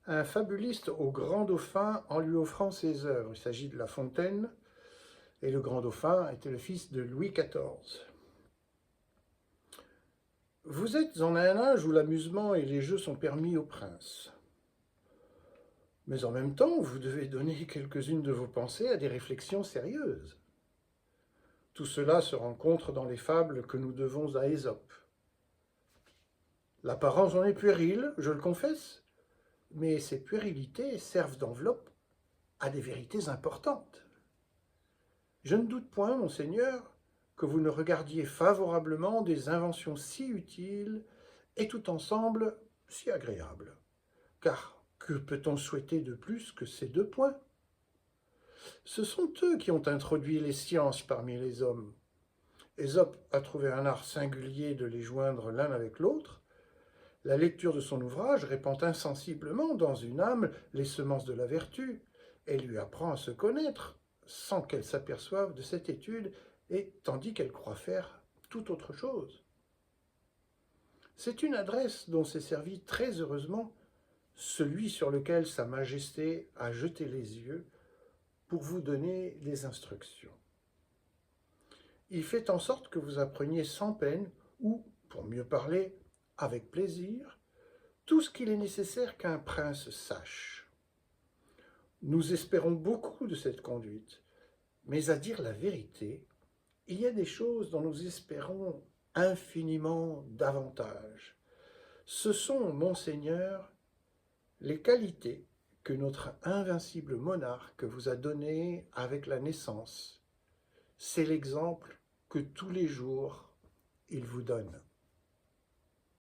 Un fabuliste au grand dauphin en lui offrant ses œuvres. Il s'agit de La Fontaine, et le grand dauphin était le fils de Louis XIV. Vous êtes en un âge où l'amusement et les jeux sont permis aux princes. Mais en même temps, vous devez donner quelques-unes de vos pensées à des réflexions sérieuses. Tout cela se rencontre dans les fables que nous devons à Ésope. L'apparence en est puérile, je le confesse, mais ces puérilités servent d'enveloppe à des vérités importantes. Je ne doute point, monseigneur, que vous ne regardiez favorablement des inventions si utiles et tout ensemble si agréables. Car que peut-on souhaiter de plus que ces deux points? Ce sont eux qui ont introduit les sciences parmi les hommes. Ésope a trouvé un art singulier de les joindre l'un avec l'autre. La lecture de son ouvrage répand insensiblement dans une âme les semences de la vertu et lui apprend à se connaître sans qu'elle s'aperçoive de cette étude et tandis qu'elle croit faire tout autre chose. C'est une adresse dont s'est servi très heureusement celui sur lequel Sa Majesté a jeté les yeux pour vous donner des instructions. Il fait en sorte que vous appreniez sans peine, ou, pour mieux parler, avec plaisir, tout ce qu'il est nécessaire qu'un prince sache. Nous espérons beaucoup de cette conduite, mais à dire la vérité, il y a des choses dont nous espérons infiniment davantage. Ce sont, monseigneur, les qualités que notre invincible monarque vous a données avec la naissance. C'est l'exemple que tous les jours il vous donne.